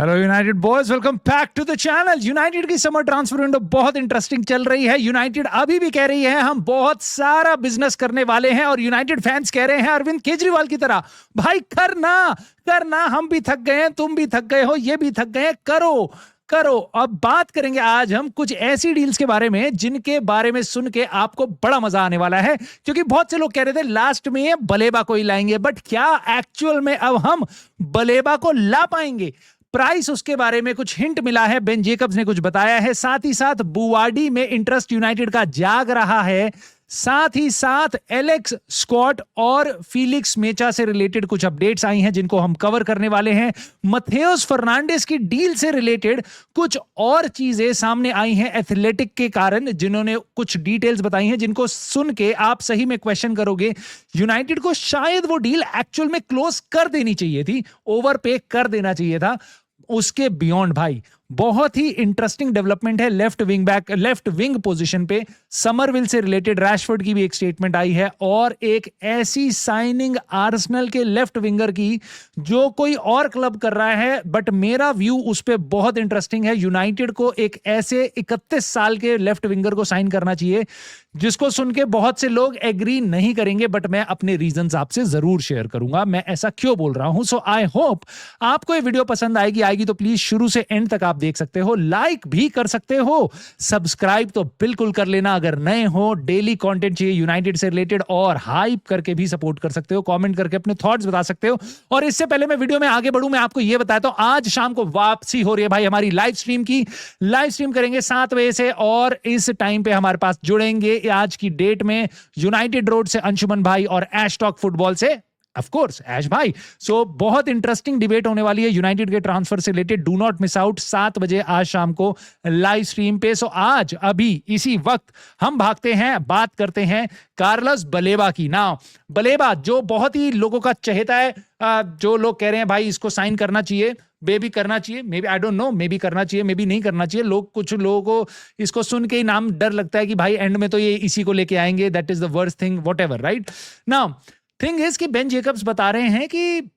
Hello United boys, welcome back to the channel. United की summer transfer window बहुत interesting चल रही है। यूनाइटेड अभी भी कह रही है हम बहुत सारा बिजनेस करने वाले हैं, और यूनाइटेड फैंस कह रहे हैं अरविंद केजरीवाल की तरह, भाई करना करना, हम भी थक गए हैं, तुम भी थक गए हो, ये भी थक गए हैं, करो करो। अब बात करेंगे आज हम कुछ ऐसी डील्स के बारे में जिनके बारे में सुन के आपको बड़ा मजा आने वाला है, क्योंकि बहुत से लोग कह रहे थे लास्ट में बलेबा को ही लाएंगे, बट क्या एक्चुअल में अब हम बलेबा को ला पाएंगे? प्राइस, उसके बारे में कुछ हिंट मिला है, बेन जेकब्स ने कुछ बताया है। साथ ही साथ बुवाडी में इंटरेस्ट यूनाइटेड का जाग रहा है। साथ ही साथ एलेक्स स्कॉट और फिलिक्स मेचा से रिलेटेड कुछ अपडेट्स आई हैं जिनको हम कवर करने वाले हैं। मथेउस फर्नांडिस की डील से रिलेटेड कुछ और चीजें सामने आई हैं एथलेटिक के कारण, जिन्होंने कुछ डिटेल्स बताई हैं जिनको सुन के आप सही में क्वेश्चन करोगे यूनाइटेड को शायद वो डील एक्चुअल में क्लोज कर देनी चाहिए थी, ओवर पे कर देना चाहिए था। उसके बियॉन्ड भाई बहुत ही इंटरेस्टिंग डेवलपमेंट है लेफ्ट विंग पोजीशन पे। समरविल से रिलेटेड रैशफोर्ड की भी एक स्टेटमेंट आई है, और एक ऐसी साइनिंग आर्सेनल के लेफ्ट विंगर की जो कोई और क्लब कर रहा है, बट मेरा व्यू उस पे बहुत इंटरेस्टिंग है। यूनाइटेड को एक ऐसे 31 साल के लेफ्ट विंगर को साइन करना चाहिए, जिसको सुन के बहुत से लोग एग्री नहीं करेंगे, बट मैं अपने रीजंस आपसे जरूर शेयर करूंगा मैं ऐसा क्यों बोल रहा हूं। सो आई होप आपको ये वीडियो पसंद आएगी तो प्लीज शुरू से एंड तक आप देख सकते हो, लाइक भी कर सकते हो, सब्सक्राइब तो बिल्कुल कर लेना अगर नए हो। डेली कंटेंट चाहिए यूनाइटेड से रिलेटेड, और हाइप करके भी सपोर्ट कर सकते हो, कमेंट करके अपने थॉट्स बता सकते हो। और इससे पहले मैं वीडियो में आगे बढ़ूं, मैं आपको यह बताता हूं आज शाम को वापसी हो रही है भाई हमारी लाइव स्ट्रीम की। लाइव स्ट्रीम करेंगे 7 बजे से, और इस टाइम पे हमारे पास जुड़ेंगे आज की डेट में यूनाइटेड रोड से अंशुमन भाई और एश टॉक फुटबॉल से ऑफ कोर्स ऐश भाई। सो बहुत इंटरेस्टिंग डिबेट होने वाली है यूनाइटेड के ट्रांसफर से related. Do not miss out, 7 बजे आज शाम को लाइव स्ट्रीम पे। सो आज अभी इसी वक्त हम भागते हैं, बात करते हैं कार्लोस बलेबा की। ना बलेबा जो बहुत ही लोगों का चहेता है, जो लोग कह रहे हैं भाई इसको साइन करना चाहिए, मे भी करना चाहिए, maybe I don't know, maybe करना चाहिए, मे बी नहीं करना चाहिए। कुछ लोगों को इसको सुन के ही नाम डर लगता है कि भाई एंड में तो ये इसी को लेके आएंगे, that is the worst thing, whatever, right. Now thing is कि बेन जेकब्स बता रहे हैं कि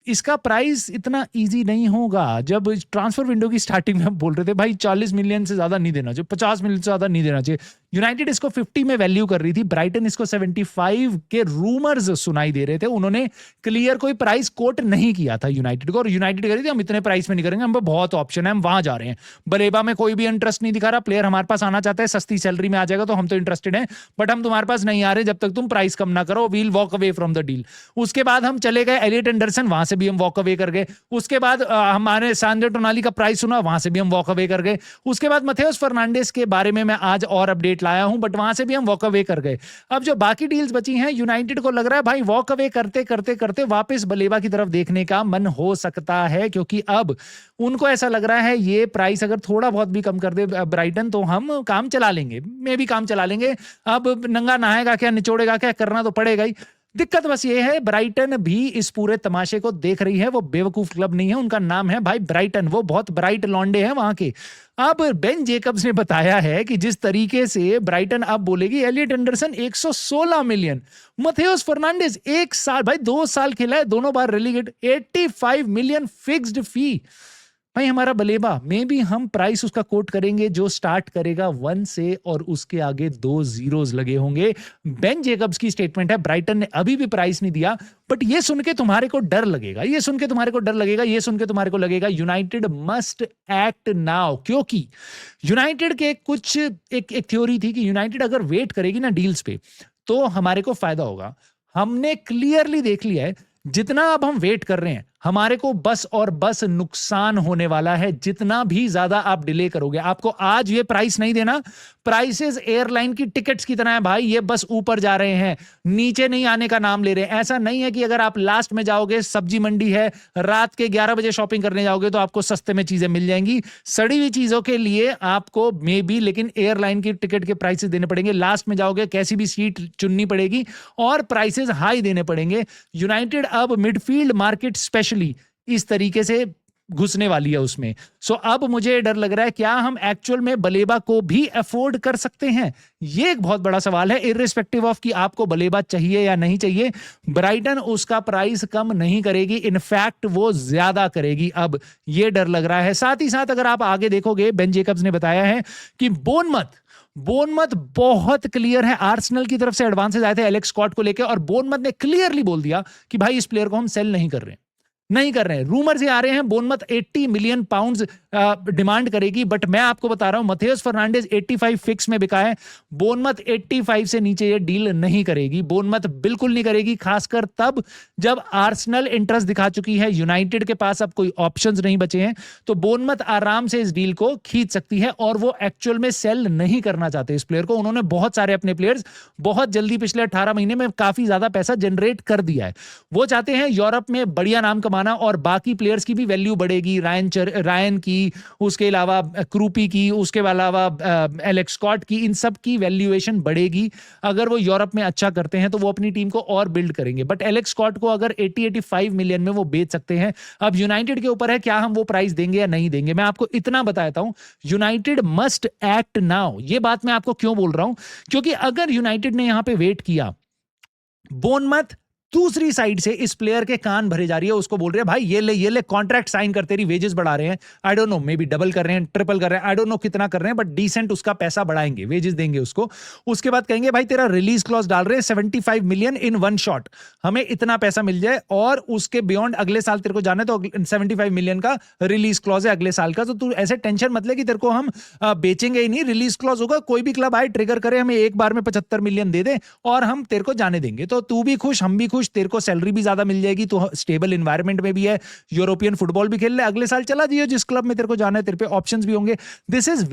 इसका प्राइस इतना इजी नहीं होगा। जब ट्रांसफर विंडो की स्टार्टिंग में हम बोल रहे थे भाई 40 मिलियन से ज्यादा नहीं देना चाहिए, 50 मिलियन से ज्यादा नहीं देना चाहिए। यूनाइटेड इसको 50 में वैल्यू कर रही थी, ब्राइटन इसको 75 के रूमर्स सुनाई दे रहे थे। उन्होंने क्लियर कोई प्राइस कोट नहीं किया था यूनाइटेड को, और यूनाइटेड कह रही थी हम इतने प्राइस में नहीं करेंगे, हम बहुत ऑप्शन है, हम वहां जा रहे हैं। बलेबा में कोई भी इंटरेस्ट नहीं दिखा रहा, प्लेयर हमारे पास आना चाहता है, सस्ती सैलरी में आ जाएगा तो हम तो इंटरेस्टेड हैं, बट हम तुम्हारे पास नहीं आ रहे जब तक तुम प्राइस कम ना करो, we'll walk away from the deal. उसके बाद हम चले गए एलियट एंडरसन, वहां से भी हम वॉक अवे कर गए। उसके बाद हमारे सांद्रे टोनाली का प्राइस सुना, वहां से भी हम वॉक अवे कर गए। उसके बाद मथेउस फर्नांडिस के बारे में मैं आज और अपडेट लाया हूं, बट वहां से भी हम वॉक अवे कर गए। अब जो बाकी डील्स बची हैं, यूनाइटेड को लग रहा है भाई वॉक अवे करते करते करते वापस बलेबा की तरफ देखने का मन हो सकता है, क्योंकि अब उनको ऐसा लग रहा है ये प्राइस अगर थोड़ा बहुत भी कम कर दे ब्राइटन तो हम काम चला लेंगे, मे भी काम चला लेंगे। अब नंगा नहाएगा क्या, निचोड़ेगा क्या, करना तो पड़ेगा ही। दिक्कत बस ये है ब्राइटन भी इस पूरे तमाशे को देख रही है, वो बेवकूफ क्लब नहीं है, उनका नाम है भाई ब्राइटन, वो बहुत ब्राइट लॉन्डे हैं वहां के। अब बेन जेकब्स ने बताया है कि जिस तरीके से ब्राइटन अब बोलेगी एलियट एंडरसन 116 मिलियन, मथेउस फर्नांडिस 1 साल भाई 2 साल खेला है, दोनों बार रेलीगेट, 85 मिलियन फिक्स्ड फी। भाई हमारा बलेबा में भी हम प्राइस उसका कोट करेंगे जो स्टार्ट करेगा 1 से, और उसके आगे 2 जीरोस लगे होंगे। बेन जेकब्स की स्टेटमेंट है, ब्राइटन ने अभी भी प्राइस नहीं दिया, बट ये सुन के तुम्हारे को डर लगेगा, ये सुन के तुम्हारे को डर लगेगा, ये सुन के तुम्हारे को लगेगा यूनाइटेड मस्ट एक्ट नाउ। क्योंकि यूनाइटेड के कुछ एक थ्योरी थी कि यूनाइटेड अगर वेट करेगी ना डील्स पे तो हमारे को फायदा होगा। हमने क्लियरली देख लिया है जितना अब हम वेट कर रहे हैं हमारे को बस और बस नुकसान होने वाला है। जितना भी ज्यादा आप डिले करोगे, आपको आज ये प्राइस नहीं देना, प्राइसेस एयरलाइन की टिकट्स की तरह है भाई, ये बस ऊपर जा रहे हैं, नीचे नहीं आने का नाम ले रहे हैं। ऐसा नहीं है कि अगर आप लास्ट में जाओगे, सब्जी मंडी है, रात के 11 बजे शॉपिंग करने जाओगे तो आपको सस्ते में चीजें मिल जाएंगी। सड़ी हुई चीजों के लिए आपको मे बी लेकिन एयरलाइन की टिकट के प्राइसेस देने पड़ेंगे। लास्ट में जाओगे कैसी भी सीट चुननी पड़ेगी और प्राइसेस हाई देने पड़ेंगे। यूनाइटेड अब मिडफील्ड मार्केट स्पेशली इस तरीके से घुसने वाली है उसमें। सो अब मुझे डर लग रहा है क्या हम एक्चुअल में बलेबा को भी अफोर्ड कर सकते हैं, ये एक बहुत बड़ा सवाल है। इररिस्पेक्टिव ऑफ कि आपको बलेबा चाहिए या नहीं चाहिए, ब्राइटन उसका प्राइस कम नहीं करेगी, इनफैक्ट वो ज्यादा करेगी, अब ये डर लग रहा है। साथ ही साथ अगर आप आगे देखोगे, बेन जेकब्स ने बताया है कि बोनमथ बहुत क्लियर है, आर्सेनल की तरफ से एडवांसेस आए थे एलेक्स स्कॉट को लेकर और बोनमथ ने क्लियरली बोल दिया कि भाई इस प्लेयर को हम सेल नहीं कर रहे हैं। रूमर्स ये आ रहे हैं बोनमथ 80 मिलियन पाउंड्स डिमांड करेगी, बट मैं आपको बता रहा हूं मथेउस फर्नांडिस 85 फिक्स में बिका है, बोनमथ 85 से नीचे ये डील नहीं करेगी, बोनमथ बिल्कुल नहीं करेगी, खासकर तब जब आर्सेनल इंटरेस्ट दिखा चुकी है, यूनाइटेड के पास अब कोई ऑप्शंस नहीं बचे हैं, तो बोनमथ आराम से इस डील को खींच सकती है और वो एक्चुअल में सेल नहीं करना चाहते इस प्लेयर को। उन्होंने बहुत सारे अपने प्लेयर्स बहुत जल्दी पिछले 18 महीने में काफी ज्यादा पैसा जनरेट कर दिया है, वो चाहते हैं यूरोप में बढ़िया नाम और बाकी प्लेयर्स की भी वैल्यू बढ़ेगी, रायन की, उसके अलावा क्रूपी की, उसके अलावा एलेक्स स्कॉट की, इन सब की वैल्यूएशन बढ़ेगी। अगर वो यूरोप में अच्छा करते हैं तो वो अपनी टीम को और बिल्ड करेंगे, बट एलेक्स स्कॉट को अगर 80-85 मिलियन में वो बेच सकते हैं। अब यूनाइटेड के ऊपर है क्या हम वो प्राइस देंगे या नहीं देंगे। मैं आपको इतना बताता हूं, यूनाइटेड मस्ट एक्ट नाउ। ये बात मैं आपको क्यों बोल रहा हूं, क्योंकि अगर यूनाइटेड ने यहां पे वेट किया, बोनमथ दूसरी साइड से इस प्लेयर के कान भरे जा रही है, उसको बोल रहे हैं भाई ये ले कॉन्ट्रैक्ट साइन कर, तेरी वेजेस बढ़ा रहे हैं, आई don't know may be double कर रहे हैं, ट्रिपल कर रहे हैं, आई डोंट नो कितना कर रहे हैं, बट डिसेंट उसका पैसा बढ़ाएंगे, वेजेस देंगे उसको। उसके बाद कहेंगे भाई तेरा रिलीज क्लॉज डाल रहे हैं 75 मिलियन इन वन शॉट, हमें इतना पैसा मिल जाए और उसके बियॉन्ड अगले साल तेरे को जाना है तो 75 मिलियन का रिलीज क्लॉज है अगले साल का, तो तू ऐसे टेंशन मत ले कि तेरे को हम बेचेंगे ही नहीं, रिलीज क्लॉज होगा, कोई भी क्लब आए ट्रिगर करे, हमें एक बार में 75 मिलियन दे दे और हम तेरे को जाने देंगे, तो तू भी खुश हम भी खुश, तेरे को सैलरी भी ज्यादा मिल जाएगी, तो स्टेबल एनवायरनमेंट में भी है, यूरोपियन फुटबॉल भी खेल ले, अगले साल चला जाइए जिस क्लब में तेरे को जाना है, तेरे पे ऑप्शंस भी होंगे। This is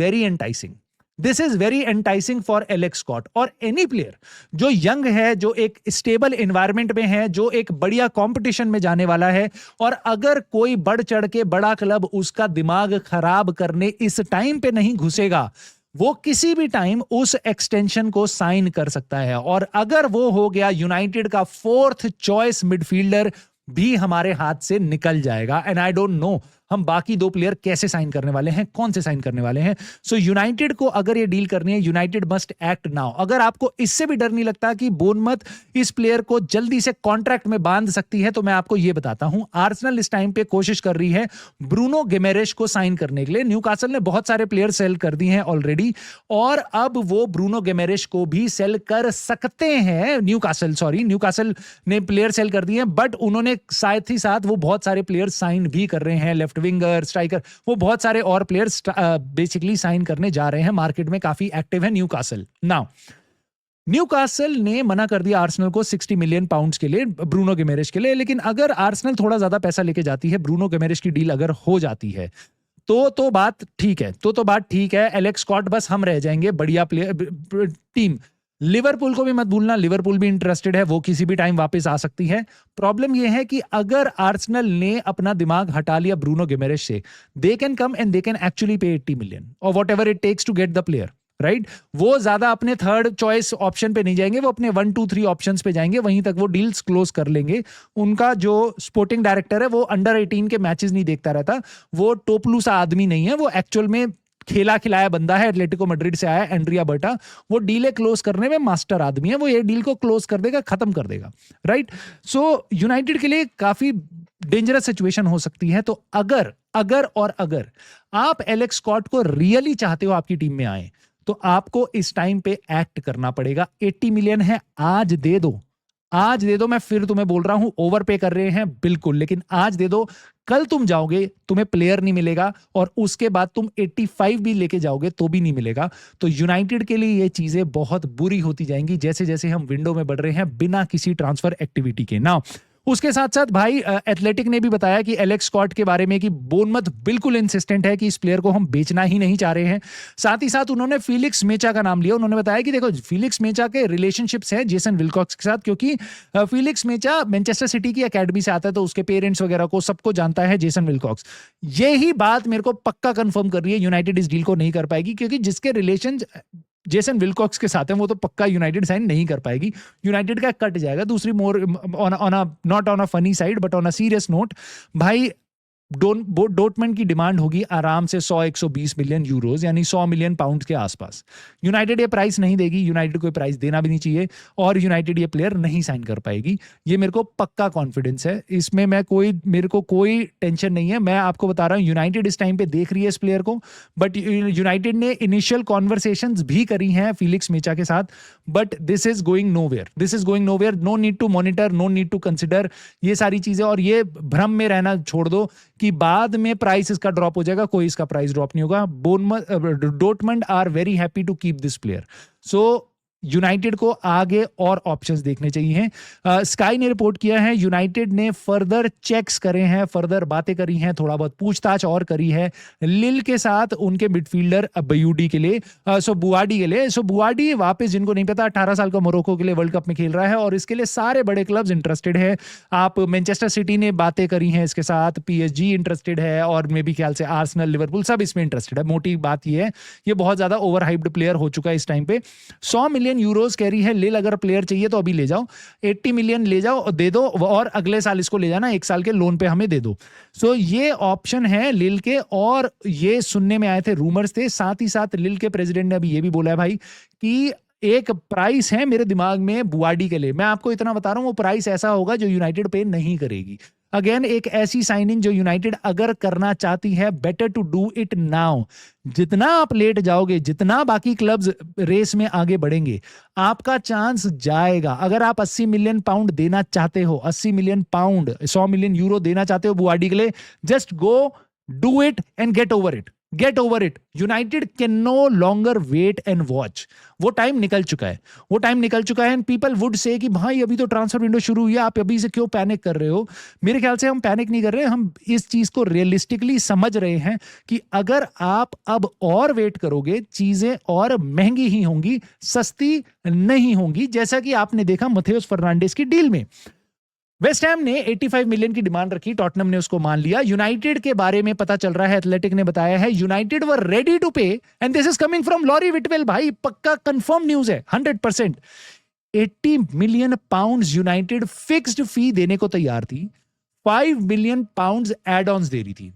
very enticing for Alex Scott और एनी प्लेयर जो यंग है, जो एक स्टेबल एनवायरनमेंट में है, जो एक बढ़िया कंपटीशन में जाने वाला है, और अगर कोई बढ़ चढ़ के बड़ा क्लब उसका दिमाग खराब करने इस टाइम पे नहीं घुसेगा, वो किसी भी टाइम उस एक्सटेंशन को साइन कर सकता है। और अगर वो हो गया, यूनाइटेड का 4th चॉइस मिडफील्डर भी हमारे हाथ से निकल जाएगा। एंड आई डोंट नो हम बाकी 2 प्लेयर कैसे साइन करने वाले हैं, कौन से साइन करने वाले हैं। सो यूनाइटेड को अगर ये डील करनी है, यूनाइटेड मस्ट एक्ट नाउ। अगर आपको इससे भी डर नहीं लगता कि बोनमथ इस प्लेयर को जल्दी से कॉन्ट्रैक्ट में बांध सकती है, तो मैं आपको ये बताता हूं, आर्सेनल इस टाइम पे कोशिश कर रही है ब्रूनो गिमेरेश को साइन करने के लिए। न्यूकासल ने बहुत सारे प्लेयर सेल कर दिए हैं ऑलरेडी, और अब वो ब्रूनो गिमेरेश को भी सेल कर सकते हैं। न्यूकासल ने प्लेयर सेल कर दिए हैं, बट उन्होंने साथ ही साथ वो बहुत सारे प्लेयर साइन भी कर रहे हैं, लेफ्ट विंगर, स्ट्राइकर, वो बहुत सारे और प्लेयर्स बेसिकली साइन करने जा रहे हैं। मार्केट में काफी एक्टिव है न्यूकासल। नाउ न्यूकासल ने मना कर दिया आर्सेनल को 60 मिलियन पाउंड्स के लिए ब्रूनो गिमेरेश के लिए, लेकिन अगर आर्सेनल थोड़ा ज्यादा पैसा लेके जाती है, ब्रूनो गिमेरेश की डील अगर हो जाती है, तो बात ठीक है, तो बात ठीक है। एलेक्स स्कॉट बस हम रह जाएंगे, बढ़िया प्लेयर टीम। लिवरपूल को भी मत भूलना, लिवरपूल भी इंटरेस्टेड है, वो किसी भी टाइम वापस आ सकती है। प्रॉब्लम यह है कि अगर आर्सेनल ने अपना दिमाग हटा लिया ब्रूनो गिमेरेश से, they can come and they can actually pay 80 million और whatever it takes to get the player, right. वो ज्यादा अपने 3rd चॉइस ऑप्शन पे नहीं जाएंगे, वो अपने 1, 2, 3 ऑप्शंस पे जाएंगे, वहीं तक वो डील्स क्लोज कर लेंगे। उनका जो स्पोर्टिंग डायरेक्टर है वो अंडर 18 के मैचेस नहीं देखता रहता, वो टोपलू सा आदमी नहीं है, वो एक्चुअल में खेला खिलाया बंदा है, एटलेटिको मैड्रिड से आया, एंड्रिया बर्टा। वो डीले क्लोज करने में मास्टर आदमी है, वो ये डील को क्लोज कर देगा, खत्म कर देगा, राइट। सो यूनाइटेड के लिए काफी डेंजरस सिचुएशन हो सकती है। तो अगर आप एलेक्स स्कॉट को रियली चाहते हो आपकी टीम में आए, तो आपको इस टाइम पे एक्ट करना पड़ेगा। 80 मिलियन है, आज दे दो। मैं फिर तुम्हें बोल रहा हूं, ओवर पे कर रहे हैं बिल्कुल, लेकिन आज दे दो। कल तुम जाओगे, तुम्हें प्लेयर नहीं मिलेगा, और उसके बाद तुम 85 भी लेके जाओगे तो भी नहीं मिलेगा। तो यूनाइटेड के लिए ये चीजें बहुत बुरी होती जाएंगी जैसे जैसे हम विंडो में बढ़ रहे हैं बिना किसी ट्रांसफर एक्टिविटी के ना। उसके साथ साथ भाई एथलेटिक ने भी बताया कि एलेक्स स्कॉट के बारे में कि बोनमथ बिल्कुल इंसिस्टेंट है कि इस प्लेयर को हम बेचना ही नहीं चाह रहे हैं। साथ ही साथ उन्होंने फिलिक्स मेचा का नाम लिया। उन्होंने बताया कि देखो, फिलिक्स मेचा के रिलेशनशिप्स हैं जेसन विल्कॉक्स के साथ, क्योंकि फिलिक्स मेचा मैनचेस्टर सिटी की एकेडमी से आता है, तो उसके पेरेंट्स वगैरह को सबको जानता है जेसन विल्कॉक्स। यही बात मेरे को पक्का कंफर्म कर रही है यूनाइटेड इस डील को नहीं कर पाएगी, क्योंकि जिसके रिलेशन जेसन विल्कॉक्स के साथ है वो तो पक्का यूनाइटेड साइन नहीं कर पाएगी। यूनाइटेड का कट जाएगा। दूसरी more on a not on a funny side but on a serious note, भाई डोटमेंट की डिमांड होगी आराम से 100-120 मिलियन यूरोज, यानी 100 मिलियन पाउंड के आसपास। यूनाइटेड ये प्राइस नहीं देगी, यूनाइटेड को प्राइस देना भी नहीं चाहिए, और यूनाइटेड ये प्लेयर नहीं साइन कर पाएगी। ये मेरे को पक्का कॉन्फिडेंस है, इसमें मेरे को कोई टेंशन नहीं है। मैं आपको बता रहा हूं, यूनाइटेड इस टाइम पे देख रही है इस प्लेयर को, बट यूनाइटेड ने इनिशियल कॉन्वर्सेशंस भी करी हैं फिलिक्स मेचा के साथ, but this is going nowhere. No need to monitor, no need to consider ये सारी चीजें, और ये भ्रम में रहना छोड़ दो कि बाद में प्राइस इसका ड्रॉप हो जाएगा। कोई इसका प्राइस ड्रॉप नहीं होगा। Dortmund are very happy to keep this player. So United को आगे और ऑप्शंस देखने चाहिए। स्काई ने रिपोर्ट किया है यूनाइटेड ने फर्दर चेक्स करे हैं, फर्दर बातें करी हैं, थोड़ा बहुत पूछताछ और करी है लिल के साथ, उनके मिडफील्डर बयूडी के लिए, बुआडी के लिए। बुआडी वापस, जिनको नहीं पता, 18 साल का मोरक्को के लिए वर्ल्ड कप में खेल रहा है, और इसके लिए सारे बड़े क्लब्स इंटरेस्टेड है। आप मैनचेस्टर सिटी ने बातें करी हैं इसके साथ, PSG इंटरेस्टेड है, और मे बी ख्याल से आर्सेनल, लिवरपूल सब इसमें इंटरेस्टेड है। मोटी बात यह है, ये बहुत ज्यादा ओवर हाइप्ड प्लेयर हो चुका है इस टाइम पे। 100 मिलियन यूरोस कह रही है लिल, अगर प्लेयर चाहिए तो अभी ले जाओ, 80 मिलियन ले जाओ, दे दो, और अगले साल इसको ले जाना, 1 साल के लोन पे हमें दे दो। सो ये ऑप्शन है लिल के, और ये सुनने में आए थे, रूमर्स थे। साथ ही साथ लिल के प्रेसिडेंट ने अभी ये भी बोला है भाई कि एक प्राइस है मेरे दिमाग में बुआडी के लिए। मैं आपको इतना बता रहा हूं, वो प्राइस ऐसा होगा जो यूनाइटेड पे नहीं करेगी। अगेन एक ऐसी साइनिंग जो यूनाइटेड अगर करना चाहती है, better to do it now. जितना आप लेट जाओगे, जितना बाकी क्लब्स रेस में आगे बढ़ेंगे, आपका चांस जाएगा। अगर आप 80 मिलियन पाउंड देना चाहते हो, 80 मिलियन पाउंड, 100 मिलियन यूरो देना चाहते हो बुआडी के लिए, just go, do it and get over it. United can no longer wait and watch. वो टाइम निकल चुका है। एंड पीपल वुड से कि भाई अभी तो ट्रांसफर विंडो शुरू हुई है, आप अभी से क्यों पैनिक कर रहे हो? मेरे ख्याल से हम पैनिक नहीं कर रहे हैं, हम इस चीज को रियलिस्टिकली समझ रहे हैं कि अगर आप अब और वेट करोगे, चीजें और महंगी ही होंगी, सस्ती नहीं होंगी, जैसा कि आपने देखा मथेउस फर्नांडिस की डील में। वेस्ट हैम ने 85 मिलियन की डिमांड रखी, टॉटनहम ने उसको मान लिया। यूनाइटेड के बारे में पता चल रहा है, एथलेटिक ने बताया है, United were ready to pay, and this is coming from Laurie Whitwell. भाई पक्का कंफर्म न्यूज है, 100%। 80 million pounds United fixed fee देने को तैयार थी, 5 मिलियन पाउंड्स एड ऑन्स दे रही थी।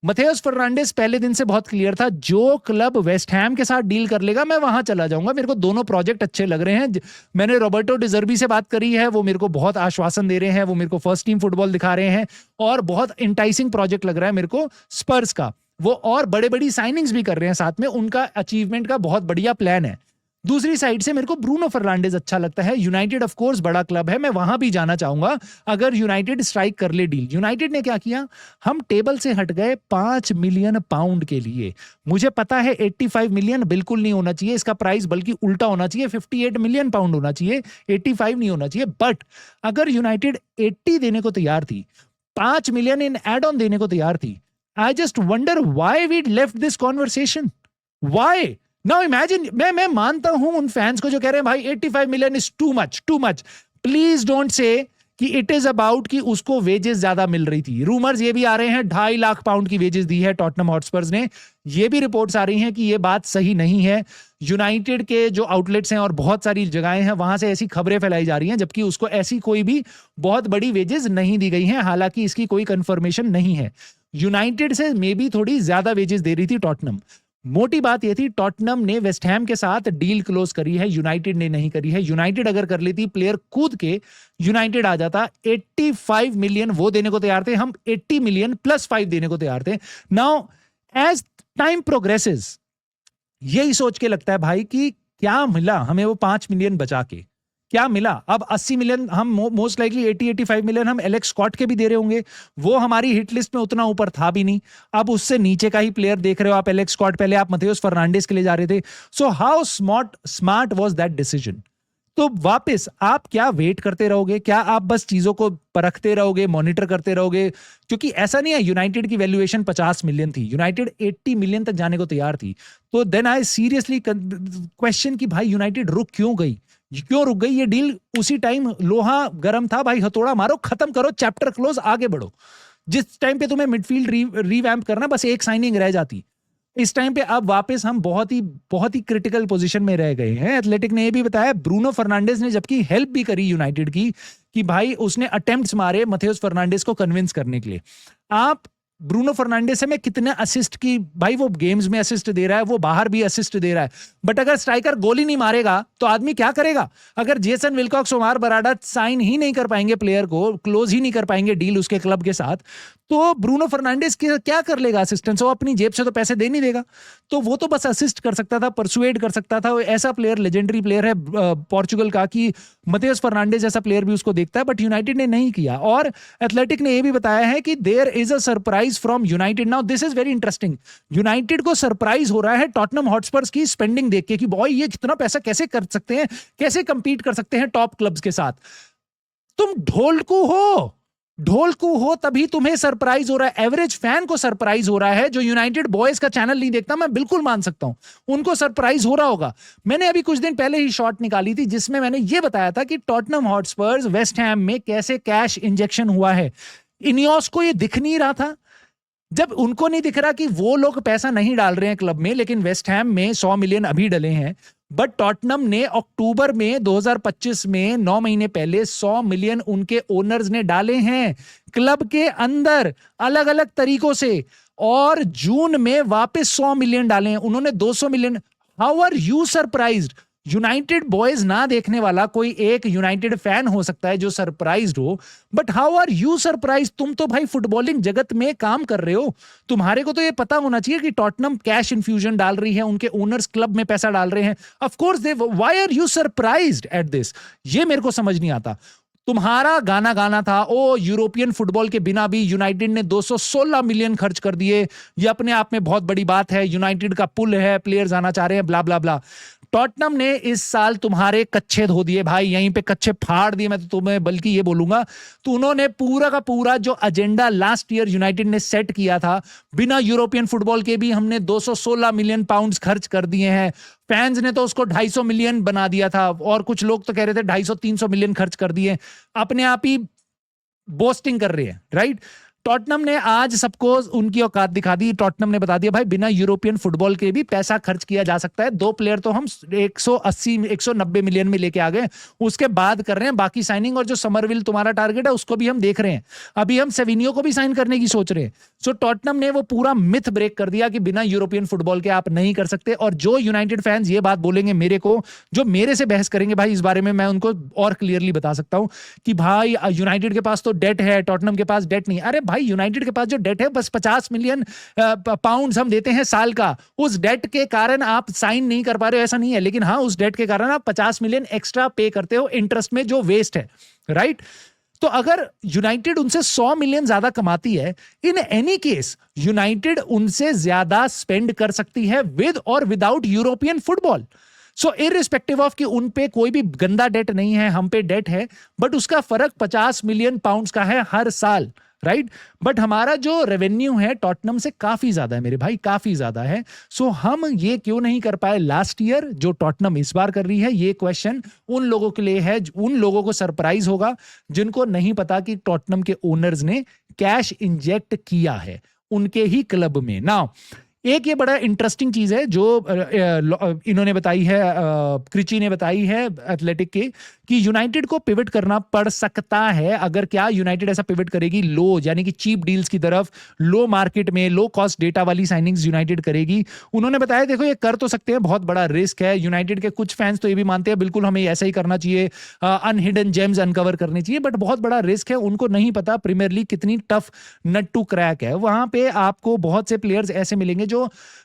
मथेउस फर्नांडिस पहले दिन से बहुत क्लियर था, जो क्लब वेस्ट हैम के साथ डील कर लेगा मैं वहां चला जाऊंगा, मेरे को दोनों प्रोजेक्ट अच्छे लग रहे हैं। मैंने रॉबर्टो डिजर्बी से बात करी है, वो मेरे को बहुत आश्वासन दे रहे हैं, वो मेरे को फर्स्ट टीम फुटबॉल दिखा रहे हैं, और बहुत इंटाइसिंग प्रोजेक्ट लग रहा है मेरे को स्पर्स का। वो और बड़े बड़ी साइनिंग्स भी कर रहे हैं साथ में, उनका अचीवमेंट का बहुत बढ़िया प्लान है। दूसरी साइड से मेरे को ब्रूनो फर्नांडिस अच्छा लगता है। यूनाइटेड ऑफ कोर्स बड़ा क्लब है, मैं वहां भी जाना चाहूंगा अगर यूनाइटेड स्ट्राइक कर ले डील। यूनाइटेड ने क्या किया, हम टेबल से हट गए 5 मिलियन पाउंड के लिए। मुझे पता है 85 मिलियन बिल्कुल नहीं होना चाहिए इसका प्राइस, बल्कि उल्टा होना चाहिए, 58 मिलियन पाउंड होना चाहिए, 85 नहीं होना चाहिए। बट अगर यूनाइटेड 80 देने को तैयार थी, 5 मिलियन इन एड ऑन देने को तैयार थी, I just wonder why we left this conversation, why. Now imagine, मैं मानता हूं उन फैंस को जो कह रहे हैं भाई 85 million is too much. Please don't say कि इट इज अबाउट कि उसको वेजेस ज्यादा मिल रही थी। रूमर्स ये भी आ रहे हैं 2.5 लाख पाउंड की वेजेस दी है टॉटनहम हॉटस्पर्स ने। ये भी रिपोर्ट्स आ रही हैं कि ये बात सही नहीं है। यूनाइटेड के जो आउटलेट्स हैं और बहुत सारी जगहें हैं, वहां से ऐसी खबरें फैलाई जा रही हैं, जबकि उसको ऐसी कोई भी बहुत बड़ी वेजेस नहीं दी गई हैं। हालांकि इसकी कोई कंफर्मेशन नहीं है। यूनाइटेड से मे बी थोड़ी ज्यादा वेजेस दे रही थी टॉटनहम। मोटी बात यह थी, टॉटनहम ने वेस्ट हैम के साथ डील क्लोज करी है, यूनाइटेड ने नहीं करी है। यूनाइटेड अगर कर लेती, प्लेयर कूद के यूनाइटेड आ जाता। 85 मिलियन वो देने को तैयार थे, हम 80 मिलियन प्लस 5 देने को तैयार थे। नाउ एज टाइम प्रोग्रेसेस, यही सोच के लगता है भाई कि क्या मिला हमें वो 5 मिलियन बचा के, क्या मिला। अब 80 मिलियन हम मोस्ट लाइकली 80-85 मिलियन हम एलेक्स स्कॉट के भी दे रहे होंगे, वो हमारी हिट लिस्ट में उतना ऊपर था भी नहीं। अब उससे नीचे का ही प्लेयर देख रहे हो आप, एलेक्स स्कॉट, पहले आप मथेउस फर्नांडिस के लिए जा रहे थे। So how smart was that decision. तो वापस आप क्या वेट करते रहोगे, क्या आप बस चीजों को परखते रहोगे, मॉनिटर करते रहोगे? क्योंकि ऐसा नहीं है, यूनाइटेड की वैल्यूएशन 50 मिलियन थी, यूनाइटेड 80 मिलियन तक जाने को तैयार थी। तो देन आई सीरियसली क्वेश्चन कि भाई यूनाइटेड रुक क्यों गई ये डील। उसी टाइम लोहा गर्म था भाई, हथौड़ा मारो, खत्म करो, चैप्टर क्लोज, आगे बढ़ो। जिस टाइम पे तुम्हें मिडफील्ड रिवैम्प करना, बस एक साइनिंग रह जाती। इस टाइम पे अब वापस हम बहुत ही क्रिटिकल पोजीशन में रह गए हैं। एथलेटिक ने ये भी बताया, ब्रूनो फर्नांडिस ने जबकि हेल्प भी करी यूनाइटेड की, कि भाई उसने अटेम्प्ट्स मारे मथेउस फर्नांडिस को कन्विंस करने के लिए। आप ब्रूनो फर्नांडिस है, मैं कितने असिस्ट की, भाई वो गेम्स में असिस्ट दे रहा है, वो बाहर भी असिस्ट दे रहा है, बट अगर स्ट्राइकर गोल ही नहीं मारेगा तो आदमी क्या करेगा? अगर जेसन विल्कॉक्स, ओमार बराडा साइन ही नहीं कर पाएंगे प्लेयर को, क्लोज ही नहीं कर पाएंगे डील उसके क्लब के साथ, तो ब्रूनो फर्नांडिस क्या कर लेगा असिस्टेंस? वो अपनी जेब से तो पैसे दे नहीं देगा, तो वो तो बस असिस्ट कर सकता था, परसुएड कर सकता था। ऐसा प्लेयर, लेजेंडरी प्लेयर है पोर्चुगल का, कि मतेउस फर्नांडिस जैसा प्लेयर भी उसको देखता है, बट यूनाइटेड ने नहीं किया। और एथलेटिक ने यह भी बताया है कि there is a surprise from United. Now this is very interesting, United को सरप्राइज हो रहा है टॉटनहम हॉटस्पर्स की स्पेंडिंग देख के, कि बॉय ये कितना पैसा कैसे कर सकते हैं, कैसे कंपीट कर सकते हैं टॉप क्लब्स के साथ। तुम ढोलकू हो तभी तुम्हें सरप्राइज हो रहा है। एवरेज फैन को सरप्राइज हो रहा है, जो यूनाइटेड बॉयज का चैनल नहीं देखता, मैं बिल्कुल मान सकता हूं उनको सरप्राइज हो रहा होगा। मैंने अभी कुछ दिन पहले ही शॉट निकाली थी जिसमें मैंने यह बताया था कि टॉटनहम हॉटस्पर्स वेस्ट हैम में कैसे कैश इंजेक्शन हुआ है। इनियोस को यह दिख नहीं रहा था, जब उनको नहीं दिख रहा कि वो लोग पैसा नहीं डाल रहे हैं क्लब में, लेकिन वेस्ट हैम में 100 मिलियन अभी डले हैं। बट टॉटनहम ने अक्टूबर में 2025 में 9 महीने पहले 100 मिलियन उनके ओनर्स ने डाले हैं क्लब के अंदर अलग अलग तरीकों से, और जून में वापस 100 मिलियन डाले हैं उन्होंने, 200 million. How are you surprised? United boys ना देखने वाला कोई एक यूनाइटेड फैन हो सकता है जो सरप्राइज्ड हो, but how are you surprised? तुम तो भाई फुटबॉलिंग जगत में काम कर रहे हो, तुम्हारे को तो ये पता होना चाहिए कि टॉटनहम कैश इन्फ्यूजन डाल रही है, उनके ओनर्स क्लब में पैसा डाल रहे हैं। Of course they, why are you surprised at this? ये मेरे को समझ नहीं आता। तुम्हारा गाना था, ओ यूरोपियन फुटबॉल के बिना भी यूनाइटेड ने 216 मिलियन खर्च कर दिए, ये अपने आप में बहुत बड़ी बात है, यूनाइटेड का पुल है, प्लेयर्स आना चाह रहे हैं, ब्ला ब्ला ब्ला। टॉटनहम ने इस साल तुम्हारे कच्चे धो दिए भाई, यहीं पे कच्चे फाड़ दिए, मैं तो तुम्हें बल्कि ये बोलूंगा, तो उन्होंने पूरा का पूरा जो एजेंडा लास्ट ईयर यूनाइटेड ने सेट किया था, बिना यूरोपियन फुटबॉल के भी हमने 216 मिलियन पाउंड्स खर्च कर दिए हैं। फैंस ने तो उसको 250 मिलियन बना दिया था, और कुछ लोग तो कह रहे थे 250-300 मिलियन खर्च कर दिए, अपने आप ही बोस्टिंग कर रहे हैं, राइट? टॉटनहम ने आज सबको उनकी औकात दिखा दी। टॉटनहम ने बता दिया भाई बिना यूरोपियन फुटबॉल के भी पैसा खर्च किया जा सकता है। 2 प्लेयर तो हम 180-190 मिलियन में लेके आ गए, उसके बाद कर रहे हैं बाकी साइनिंग, और जो समरविल तुम्हारा टारगेट है उसको भी हम देख रहे हैं, अभी हम सेविनियो को भी साइन करने की सोच रहे हैं। सो टॉटनहम ने वो पूरा मिथ ब्रेक कर दिया कि बिना यूरोपियन फुटबॉल के आप नहीं कर सकते। और जो यूनाइटेड फैंस ये बात बोलेंगे मेरे को, जो मेरे से बहस करेंगे भाई इस बारे में, मैं उनको और क्लियरली बता सकता हूं कि भाई यूनाइटेड के पास तो डेट है, टॉटनहम के पास डेट नहीं। अरे भाई यूनाइटेड के पास जो डेट है बस 50 मिलियन पाउंड्स हम देते हैं साल का, उस डेट के कारण आप साइन नहीं कर पा रहे हो ऐसा नहीं है, लेकिन हाँ उस डेट के कारण आप 50 मिलियन एक्स्ट्रा पे करते हो इंटरेस्ट में, जो वेस्ट है, राइट? तो अगर यूनाइटेड उनसे 100 मिलियन ज्यादा कमाती है, इन एनी केस यूनाइटेड उनसे ज्यादा स्पेंड कर सकती है विद और without European football. So irrespective of कि उन पे कोई भी गंदा डेट नहीं है, हम पे डेट है, बट उसका फर्क 50 मिलियन पाउंड्स का है हर साल, राइट? बट हमारा जो रेवेन्यू है टॉटनहम से काफी ज्यादा है मेरे भाई, काफी ज्यादा है। सो हम ये क्यों नहीं कर पाए लास्ट ईयर जो टॉटनहम इस बार कर रही है? ये क्वेश्चन उन लोगों के लिए है, उन लोगों को सरप्राइज होगा जिनको नहीं पता कि टॉटनहम के ओनर्स ने कैश इंजेक्ट किया है उनके ही क्लब में। नाउ एक ये बड़ा इंटरेस्टिंग चीज है जो इन्होंने बताई है, क्रिची ने बताई है एथलेटिक के, कि यूनाइटेड को पिवट करना पड़ सकता है। अगर क्या यूनाइटेड ऐसा पिवट करेगी लो, यानी कि चीप डील्स की तरफ, लो मार्केट में लो कॉस्ट डेटा वाली साइनिंग्स यूनाइटेड करेगी। उन्होंने बताया देखो ये कर तो सकते हैं, बहुत बड़ा रिस्क है। यूनाइटेड के कुछ फैंस तो ये भी मानते हैं बिल्कुल हमें ऐसा ही करना चाहिए, अनहिडन जेम्स अनकवर करनी चाहिए, बट बहुत बड़ा रिस्क है। उनको नहीं पता प्रीमियर लीग कितनी टफ नट टू क्रैक है। वहां पे आपको बहुत से प्लेयर्स ऐसे मिलेंगे जो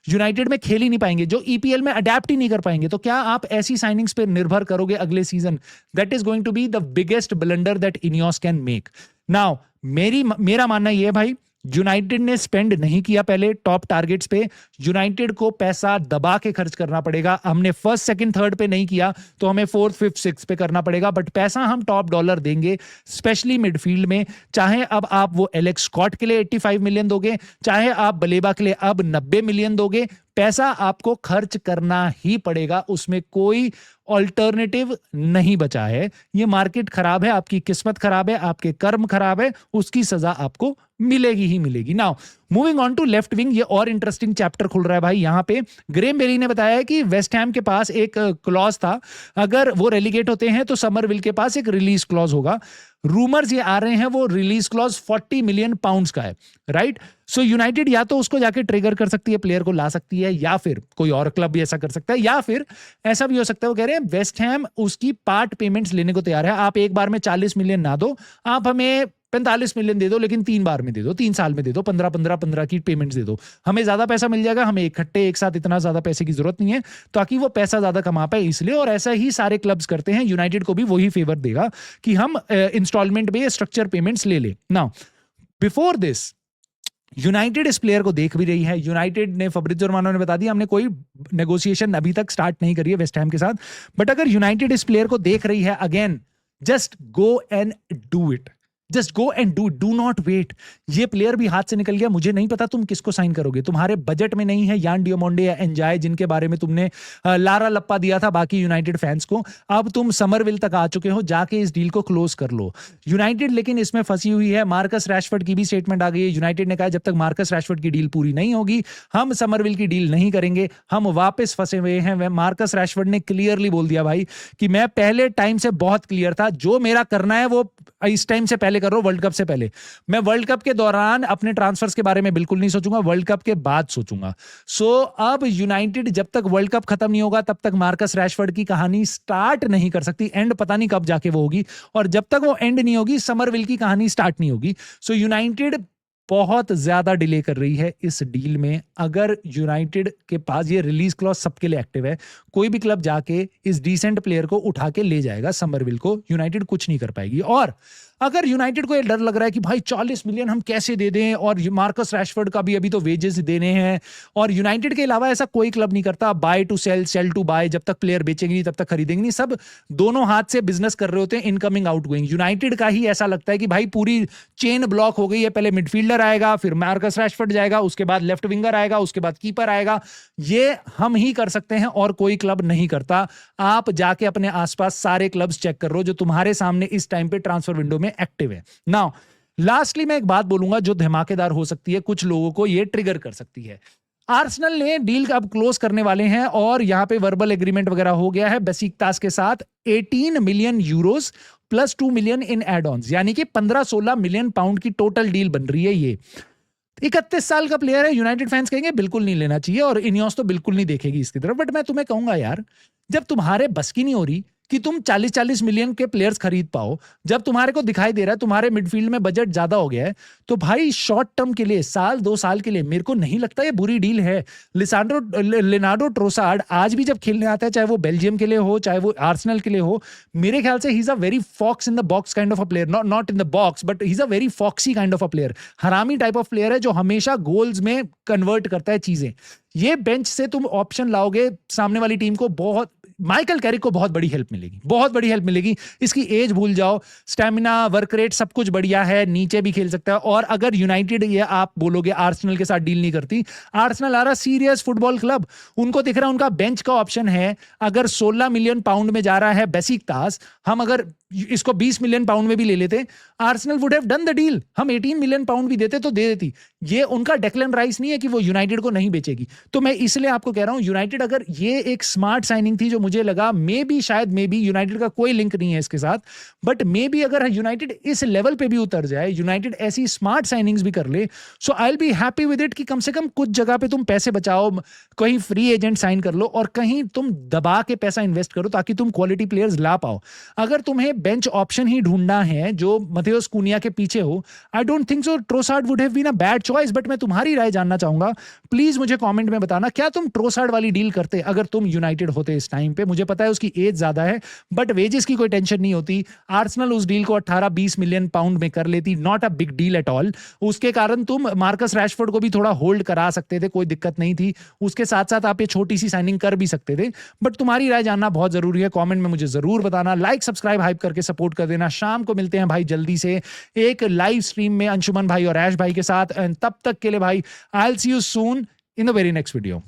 यूनाइटेड में खेल ही नहीं पाएंगे, जो ईपीएल में अडेप्ट ही नहीं कर पाएंगे। तो क्या आप ऐसी साइनिंग्स पे निर्भर करोगे अगले season? That is going to be the biggest blunder that Ineos can make. Now मेरा मानना यह है भाई, यूनाइटेड ने स्पेंड नहीं किया पहले टॉप टारगेट्स पे, यूनाइटेड को पैसा दबा के खर्च करना पड़ेगा। हमने फर्स्ट सेकंड थर्ड पे नहीं किया तो हमें फोर्थ फिफ्थ सिक्स पे करना पड़ेगा, बट पैसा हम टॉप डॉलर देंगे, स्पेशली मिडफील्ड में। चाहे अब आप वो एलेक्स स्कॉट के लिए 85 मिलियन दोगे, चाहे आप बलेबा के लिए अब 90 मिलियन दोगे, पैसा आपको खर्च करना ही पड़ेगा, उसमें कोई ऑल्टरनेटिव नहीं बचा है। ये मार्केट खराब है, आपकी किस्मत खराब है, आपके कर्म खराब है, उसकी सजा आपको मिलेगी ही मिलेगी। Now moving on to left wing, ये और इंटरेस्टिंग चैप्टर खुल रहा है भाई। यहाँ पे ग्रेम बेली ने बताया है कि वेस्ट हैम के पास एक क्लॉज था, अगर वो रेलीगेट होते हैं तो समरविल के पास एक रिलीज क्लॉज होगा। रूमर्स ये आ रहे हैं वो रिलीज क्लॉज 40 मिलियन पाउंड्स का है, राइट। सो यूनाइटेड या तो उसको जाके ट्रिगर कर सकती है, प्लेयर को ला सकती है, या फिर कोई और क्लब भी ऐसा कर सकता है, या फिर ऐसा भी हो सकता है वो कह रहे हैं वेस्ट हैम उसकी पार्ट पेमेंट्स लेने को तैयार है। आप एक बार में 40 मिलियन ना दो, आप हमें 45 मिलियन दे दो, लेकिन 3 बार में दे दो, 3 साल में दे दो, 15 की पेमेंट्स दे दो, हमें ज्यादा पैसा मिल जाएगा, हमें इकट्ठे एक साथ इतना ज्यादा पैसे की जरूरत नहीं है, ताकि वो पैसा ज्यादा कमा पाए इसलिए। और ऐसा ही सारे क्लब्स करते हैं, यूनाइटेड को भी वही फेवर देगा कि हम इंस्टॉलमेंट में स्ट्रक्चर पेमेंट्स ले ले। नाउ बिफोर दिस यूनाइटेड इस प्लेयर को देख भी रही है। यूनाइटेड ने, फब्रिज़ियो रोमानो ने बता दिया, हमने कोई नेगोशिएशन अभी तक स्टार्ट नहीं करी है वेस्ट हैम के साथ, बट अगर यूनाइटेड इस प्लेयर को देख रही है, again just go and do it, just go and do not wait. ये प्लेयर भी हाथ से निकल गया, मुझे नहीं पता तुम किसको साइन करोगे, तुम्हारे बजट में नहीं है यान डियोमोंडे या एंजाय जिनके बारे में तुमने लारा लप्पा दिया था बाकी यूनाइटेड फैंस को। अब तुम समरविल तक आ चुके हो, जाके इस डील को क्लोज कर लो। यूनाइटेड लेकिन इसमें फंसी हुई है। मार्कस रैशफोर्ड की भी स्टेटमेंट आ गई है। यूनाइटेड ने कहा जब तक मार्कस रैशफोर्ड की डील पूरी नहीं होगी हम समरविल की डील नहीं करेंगे, हम वापस फंसे हुए हैं। मार्कस रैशफोर्ड ने क्लियरली बोल दिया भाई कि मैं पहले टाइम से बहुत क्लियर था, जो मेरा करना है वो इस टाइम से पहले करो, वर्ल्ड कप से पहले। मैं वर्ल्ड कप के दौरान अपने ट्रांसफर्स के बारे में बिल्कुल नहीं सोचूंगा, वर्ल्ड कप के बाद सोचूंगा। सो अब यूनाइटेड जब तक वर्ल्ड कप खत्म नहीं होगा तब तक मार्कस रैशफोर्ड की कहानी स्टार्ट नहीं कर सकती। एंड पता नहीं कब जाके वो होगी, और जब तक वो एंड नहीं होगी समरविल की कहानी स्टार्ट नहीं होगी। सो यूनाइटेड बहुत ज्यादा डिले कर रही है इस डील में। अगर यूनाइटेड के पास ये रिलीज क्लॉज सबके लिए एक्टिव है, कोई भी क्लब जाके इस डिसेंट प्लेयर को उठा के ले जाएगा समरविल को, यूनाइटेड कुछ नहीं कर पाएगी। और अगर यूनाइटेड को ये डर लग रहा है कि भाई 40 मिलियन हम कैसे दे दें, और मार्कस रैशफोर्ड का भी अभी तो वेजेस देने हैं, और यूनाइटेड के अलावा ऐसा कोई क्लब नहीं करता, buy to sell, sell to buy, जब तक प्लेयर बेचेंगे नहीं तब तक खरीदेंगे नहीं, सब दोनों हाथ से बिजनेस कर रहे होते हैं, इनकमिंग आउटगोइंग। यूनाइटेड का ही ऐसा लगता है कि भाई पूरी चेन ब्लॉक हो गई है, पहले मिडफील्डर आएगा, फिर मार्कस रैशफोर्ड जाएगा, उसके बाद लेफ्ट विंगर आएगा, उसके बाद कीपर आएगा। ये हम ही कर सकते हैं और कोई क्लब नहीं करता। आप जाके अपने आसपास सारे क्लब्स चेक कर लो जो तुम्हारे सामने इस टाइम पे ट्रांसफर विंडो में एक्टिव है। नाउ लास्टली मैं एक बात बोलूंगा जो धमाकेदार हो सकती है, कुछ लोगों को ये ट्रिगर कर सकती है। आर्सेनल ने डील अब क्लोज करने वाले हैं और यहां पे वर्बल एग्रीमेंट वगैरह हो गया है बेसिकतास के साथ। 18 million euros plus 2 million in add ons, यानी कि 15-16 मिलियन पाउंड की टोटल डील बन रही है। ये 31 साल का प्लेयर है। यूनाइटेड फैंस कहेंगे बिल्कुल नहीं लेना चाहिए, और इनियोस तो बिल्कुल नहीं देखेगी इसकी तरफ। बट मैं तुम्हें कहूंगा यार, जब तुम्हारे बस की नहीं हो रही कि तुम 40-40 मिलियन के प्लेयर्स खरीद पाओ, जब तुम्हारे को दिखाई दे रहा है तुम्हारे मिडफील्ड में बजट ज्यादा हो गया है, तो भाई शॉर्ट टर्म के लिए, साल 2 साल के लिए, मेरे को नहीं लगता ये बुरी डील है। लिनार्डो ट्रोसार्ड आज भी जब खेलने आता है, चाहे वो बेल्जियम के लिए हो चाहे वो आर्सेनल के लिए हो, मेरे ख्याल से he is a very fox in the box kind of a player, not in the box but he is a very foxy kind of a player. हरामी टाइप ऑफ प्लेयर है जो हमेशा गोल्स में कन्वर्ट करता है चीजें। ये bench से तुम ऑप्शन लाओगे सामने वाली टीम को, बहुत माइकल कैरिक को बहुत बड़ी हेल्प मिलेगी, बहुत बड़ी हेल्प मिलेगी। इसकी एज भूल जाओ, स्टैमिना, वर्क रेट सब कुछ बढ़िया है, नीचे भी खेल सकता है। और अगर यूनाइटेड, ये आप बोलोगे आर्सेनल के साथ डील नहीं करती, आर्सेनल आ रहा सीरियस फुटबॉल क्लब, उनको दिख रहा है उनका बेंच का ऑप्शन है। अगर 16 मिलियन पाउंड में जा रहा है बेसिकतास, हम अगर इसको 20 मिलियन पाउंड में भी ले लेते, Arsenal would have done the deal. हम 18 मिलियन पाउंड भी देते तो दे देती। ये उनका डेक्लन राइस नहीं है कि वो यूनाइटेड को नहीं बेचेगी। तो मैं इसलिए आपको कह रहा हूं, यूनाइटेड, अगर ये एक स्मार्ट साइनिंग थी जो मुझे लगा मे बी, शायद मे बी यूनाइटेड का कोई लिंक नहीं है इसके साथ, बट मे बी अगर यूनाइटेड इस लेवल पे भी उतर जाए, यूनाइटेड ऐसी स्मार्ट साइनिंग्स भी कर ले, so I will be happy with it कि कम से कम कुछ जगह पे तुम पैसे बचाओ, कहीं फ्री एजेंट साइन कर लो और कहीं तुम दबा के पैसा इन्वेस्ट करो ताकि तुम क्वालिटी प्लेयर्स ला पाओ। अगर तुम्हें बेंच ऑप्शन ही ढूंढना है जो मथेउस कुनिया के पीछे हो, I don't think so Trossard would have been a bad choice. But मैं तुम्हारी राय जानना चाहूंगा, प्लीज मुझे कमेंट में बताना, क्या तुम ट्रोसार्ड वाली डील करते अगर तुम यूनाइटेड होते इस टाइम पे? मुझे पता है उसकी एज ज्यादा है, बट वेजेस की कोई टेंशन नहीं होती। आर्सेनल उस डील को 18-20 मिलियन पाउंड में कर लेती, not a big deal at all. उसके कारण तुम मार्कस रैशफोर्ड को भी थोड़ा होल्ड करा सकते थे, कोई दिक्कत नहीं थी। उसके साथ साथ आप ये छोटी सी साइनिंग कर भी सकते थे। बट तुम्हारी राय जानना बहुत जरूरी है, कमेंट में मुझे जरूर बताना। लाइक सब्सक्राइब हाइप करके सपोर्ट कर देना। शाम को मिलते हैं भाई जल्दी से एक लाइव स्ट्रीम में अंशुमन भाई और ऐश भाई के साथ। एंड तब तक के लिए भाई, I will see you soon in the very next video.